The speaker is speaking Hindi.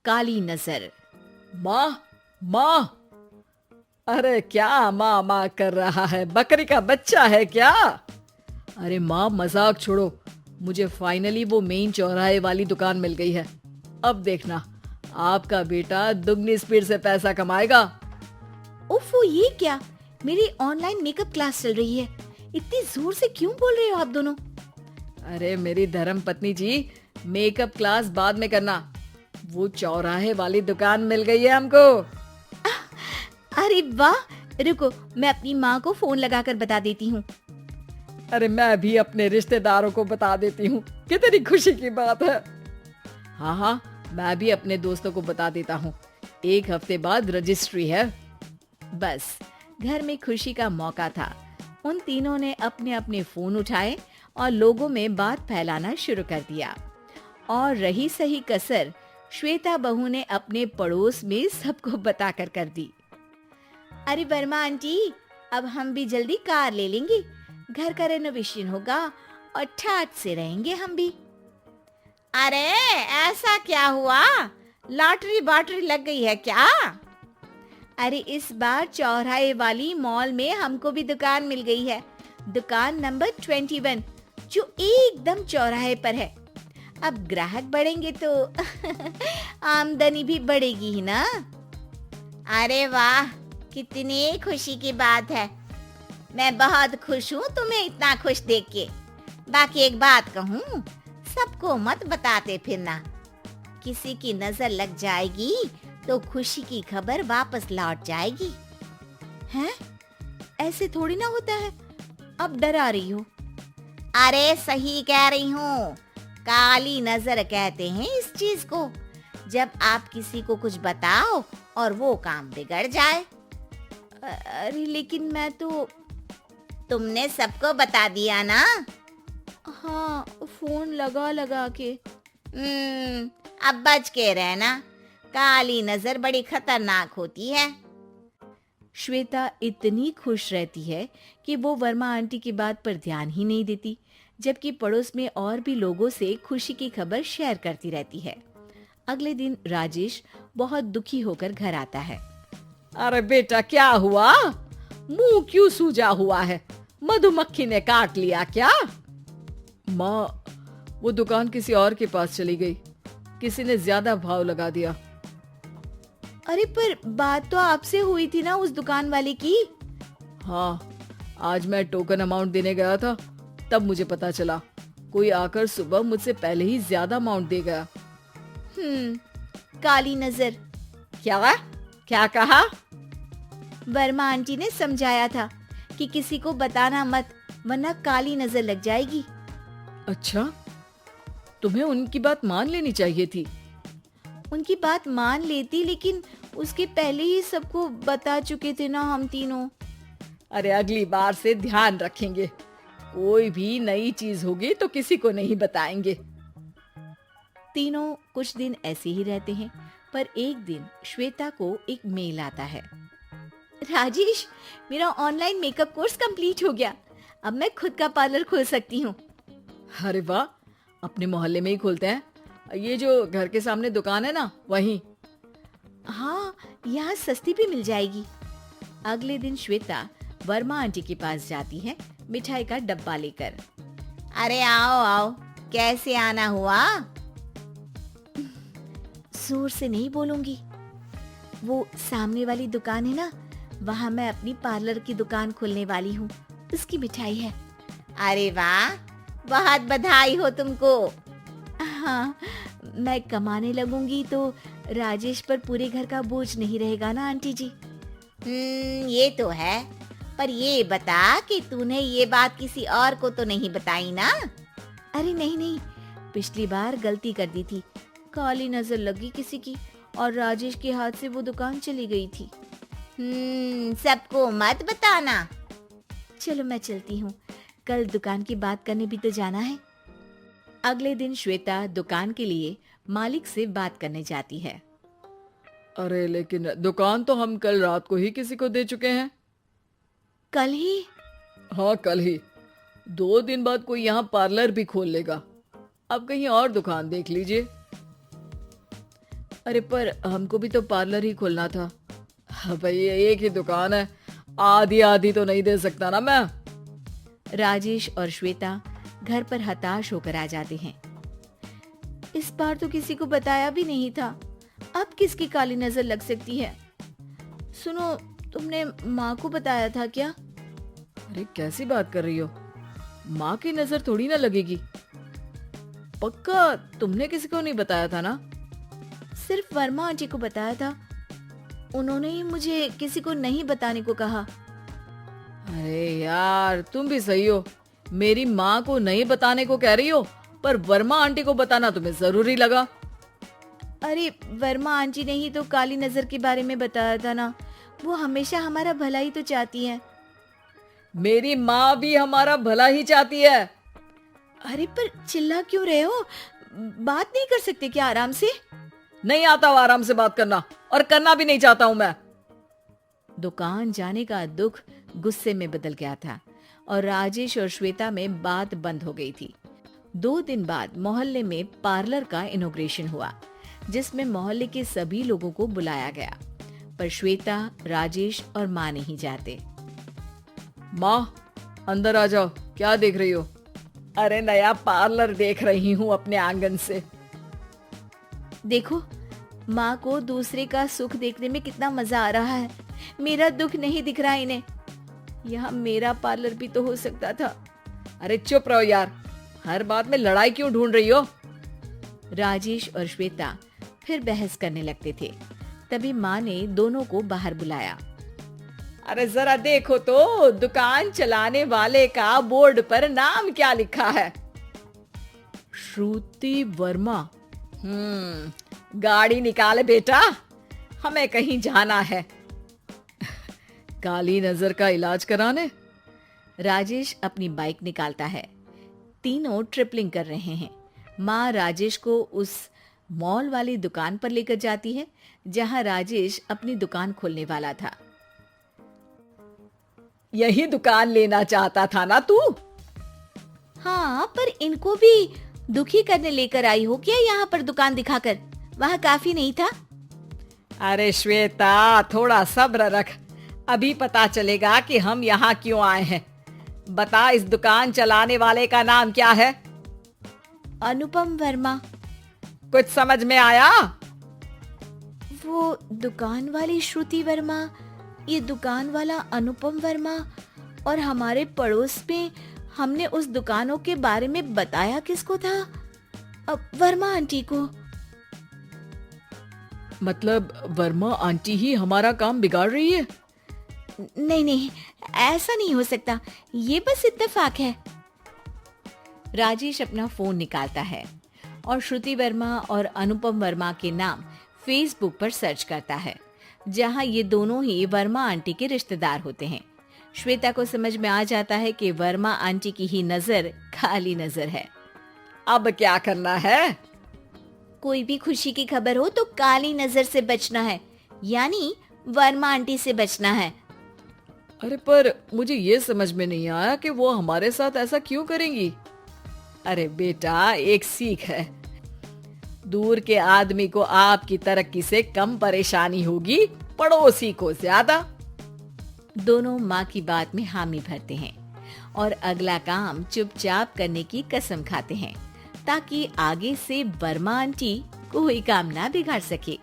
काली नजर। माँ, माँ, अरे क्या माँ माँ कर रहा है? बकरी का बच्चा है क्या? अरे माँ, मजाक छोड़ो। मुझे फाइनली वो मेन चौराहे वाली दुकान मिल गई है। अब देखना, आपका बेटा दुगनी स्पीड से पैसा कमाएगा। उफ, ये क्या? मेरी ऑनलाइन मेकअप क्लास चल रही है। इतनी जोर से क्यों बोल रहे हो आप दोनों? अरे मेरी धर्म पत्नी जी, मेकअप क्लास बाद में करना। वो चौराहे वाली दुकान मिल गई है हमको। अरे वाह, रुको, मैं अपनी माँ को फोन लगाकर बता देती हूँ। अरे मैं भी अपने रिश्तेदारों को बता देती हूँ। कितनी खुशी की बात है। हाँ हाँ, मैं भी अपने दोस्तों को बता देता हूँ। 1 हफ्ते बाद रजिस्ट्री है। बस, घर में खुशी का मौका था। उन तीनों ने अपने अपने फोन उठाए और लोगों में बात फैलाना शुरू कर दिया। और रही सही कसर श्वेता बहू ने अपने पड़ोस में सबको बताकर कर दी। अरे वर्मा आंटी, अब हम भी जल्दी कार ले लेंगे। घर का रेनोवेशन होगा और ठाट से रहेंगे हम भी। अरे ऐसा क्या हुआ? लॉटरी बाटरी लग गई है क्या? अरे इस बार चौराहे वाली मॉल में हमको भी दुकान मिल गई है। दुकान नंबर 21, जो एकदम चौराहे पर है। अब ग्राहक बढ़ेंगे तो आमदनी भी बढ़ेगी ही ना। अरे वाह, कितनी खुशी की बात है। मैं बहुत खुश हूँ तुम्हें इतना खुश देख के। बाकी एक बात कहूँ, सबको मत बताते फिरना। किसी की नजर लग जाएगी तो खुशी की खबर वापस लौट जाएगी। हैं? ऐसे थोड़ी ना होता है। अब डरा रही हो? अरे सही कह रही हूँ। काली नजर कहते हैं इस चीज को, जब आप किसी को कुछ बताओ और वो काम बिगड़ जाए। अरे लेकिन मैं तो... तुमने सबको बता दिया ना? हाँ, फोन लगा लगा के। अब बच के रहना। काली नजर बड़ी खतरनाक होती है। श्वेता इतनी खुश रहती है कि वो वर्मा आंटी की बात पर ध्यान ही नहीं देती, जबकि पड़ोस में और भी लोगों से खुशी की खबर शेयर करती रहती है। अगले दिन राजेश बहुत दुखी होकर घर आता है। अरे बेटा, क्या हुआ? मुंह क्यों सूजा हुआ है? मधुमक्खी ने काट लिया क्या? माँ, वो दुकान किसी और के पास चली गई। किसी ने ज्यादा भाव लगा दिया। अरे पर बात तो आपसे हुई थी ना उस दुकान वाले की। हाँ, आज मैं टोकन अमाउंट देने गया था, तब मुझे पता चला। कोई आकर सुबह मुझसे पहले ही ज्यादा अमाउंट दे गया। काली नजर। क्या कहा? वर्मा आंटी ने समझाया था कि किसी को बताना मत, वरना काली नजर लग जाएगी। अच्छा, तुम्हें उनकी बात मान लेनी चाहिए थी। उनकी बात मान लेती, लेकिन उसके पहले ही सबको बता चुके थे ना हम तीनों। अरे अगली बार से ध्यान रखेंगे। कोई भी नई चीज होगी तो किसी को नहीं बताएंगे। तीनों कुछ दिन ऐसे ही रहते हैं, पर एक दिन श्वेता को एक मेल आता है। राजेश, मेरा ऑनलाइन मेकअप कोर्स कंप्लीट हो गया। अब मैं खुद का पार्लर खोल सकती हूँ। अरे वाह, अपने मोहल्ले में ही खोलते हैं। ये जो घर के सामने दुकान है ना, वहीं। हाँ, यहाँ सस्ती भी मिल जाएगी। अगले दिन श्वेता वर्मा आंटी के पास जाती है मिठाई का डब्बा लेकर। अरे आओ आओ, कैसे आना हुआ? जोर से नहीं बोलूंगी। वो सामने वाली दुकान है ना, वहाँ मैं अपनी पार्लर की दुकान खोलने वाली हूँ। उसकी मिठाई है। अरे वाह, बहुत बधाई हो तुमको। हाँ, मैं कमाने लगूंगी तो राजेश पर पूरे घर का बोझ नहीं रहेगा ना आंटी जी। ये तो है, पर ये बता कि तूने ये बात किसी और को तो नहीं बताई ना? अरे नहीं नहीं, पिछली बार गलती कर दी थी। काली नजर लगी किसी की और राजेश के हाथ से वो दुकान चली गई थी। सबको मत बताना। चलो मैं चलती हूँ, कल दुकान की बात करने भी तो जाना है। अगले दिन श्वेता दुकान के लिए मालिक से बात करने जाती है। अरे लेकिन दुकान तो हम कल रात को ही किसी को दे चुके हैं। कल ही? हाँ, कल ही। 2 दिन बाद कोई यहाँ पार्लर भी खोल लेगा। अब कहीं और दुकान देख लीजिए। अरे पर हमको भी तो पार्लर ही खोलना था। हाँ भाई, एक ही दुकान है, आधी आधी तो नहीं दे सकता ना मैं। राजेश और श्वेता घर पर हताश होकर आ जाते हैं। इस बार तो किसी को बताया भी नहीं था, अब किसकी काली नजर लग सकती है। सुनो, तुमने माँ को बताया था क्या? अरे कैसी बात कर रही हो, माँ की नजर थोड़ी ना लगेगी। पक्का तुमने किसी को नहीं बताया था ना? सिर्फ वर्मा आंटी को बताया था, उन्होंने ही मुझे किसी को नहीं बताने को कहा। अरे यार, तुम भी सही हो, मेरी माँ को नहीं बताने को कह रही हो, पर वर्मा आंटी को बताना तुम्हें जरूरी लगा। अरे वर्मा आंटी ने ही तो काली नजर के बारे में बताया था ना, वो हमेशा हमारा भला ही तो चाहती है। मेरी माँ भी हमारा भला ही चाहती है। अरे पर चिल्ला क्यों रहे हो, बात नहीं कर सकते क्या आराम से? नहीं आता वो आराम से बात करना, और करना भी नहीं चाहता हूं मैं। दुकान जाने का दुख गुस्से में बदल गया था और राजेश और श्वेता में बात बंद हो गई थी। 2 दिन बाद मोहल्ले में पार्लर का इनॉग्रेशन हुआ, जिसमें मोहल्ले के सभी लोगों को बुलाया गया, पर श्वेता, राजेश और माँ नहीं जाते। माँ, अंदर आ जाओ, क्या देख रही हो? अरे नया पार्लर देख रही हूँ अपने आंगन से। देखो, माँ को दूसरे का सुख देखने में कितना मजा आ रहा है, मेरा दुख नहीं दिख रहा इन्हें। यहाँ मेरा पार्लर भी तो हो सकता था। अरे चुप रहो यार, हर बात में लड़ाई क्यों ढूंढ रही हो? राजेश और श्वेता फिर बहस करने लगते थे। तभी माँ ने दोनों को बाहर बुलाया। अरे जरा देखो तो, दुकान चलाने वाले का बोर्ड पर नाम क्या लिखा है? श्रुति वर्मा। गाड़ी निकाले बेटा, हमें कहीं जाना है। काली नजर का इलाज कराने? राजेश अपनी बाइक निकालता है। तीनों ट्रिपलिंग कर रहे हैं। माँ राजेश को उस मॉल वाली दुकान पर लेकर जाती है जहां राजेश अपनी दुकान खोलने वाला था। यही दुकान लेना चाहता था ना तू? हाँ, पर इनको भी दुखी करने लेकर आई हो क्या यहाँ पर दुकान दिखाकर? वहाँ काफी नहीं था? अरे श्वेता, थोड़ा सब्र रख, अभी पता चलेगा कि हम यहाँ क्यों आए हैं। बता, इस दुकान चलाने वाले का नाम क्या है? अनुपम वर्मा। कुछ समझ में आया? वो दुकान वाली श्रुति वर्मा, ये दुकान वाला अनुपम वर्मा, और हमारे पड़ोस में हमने उस दुकानों के बारे में बताया किसको था? अब वर्मा आंटी को। मतलब वर्मा आंटी ही हमारा काम बिगाड़ रही है? नहीं नहीं, ऐसा नहीं हो सकता, ये बस इत्तेफाक है। राजेश अपना फोन निकालता है और श्रुति वर्मा और अनुपम वर्मा के नाम फेसबुक पर सर्च करता है, जहां ये दोनों ही वर्मा आंटी के रिश्तेदार होते हैं। श्वेता को समझ में आ जाता है कि वर्मा आंटी की ही नजर काली नजर है। अब क्या करना है? कोई भी खुशी की खबर हो तो काली नजर से बचना है, यानी वर्मा आंटी से बचना है। अरे पर मुझे ये समझ में नहीं आया कि वो हमारे साथ ऐसा क्यों करेंगी। अरे बेटा, एक सीख है, दूर के आदमी को आपकी तरक्की से कम परेशानी होगी, पड़ोसी को ज्यादा। दोनों माँ की बात में हामी भरते हैं और अगला काम चुपचाप करने की कसम खाते हैं, ताकि आगे से वर्मा आंटी कोई काम ना बिगाड़ सके।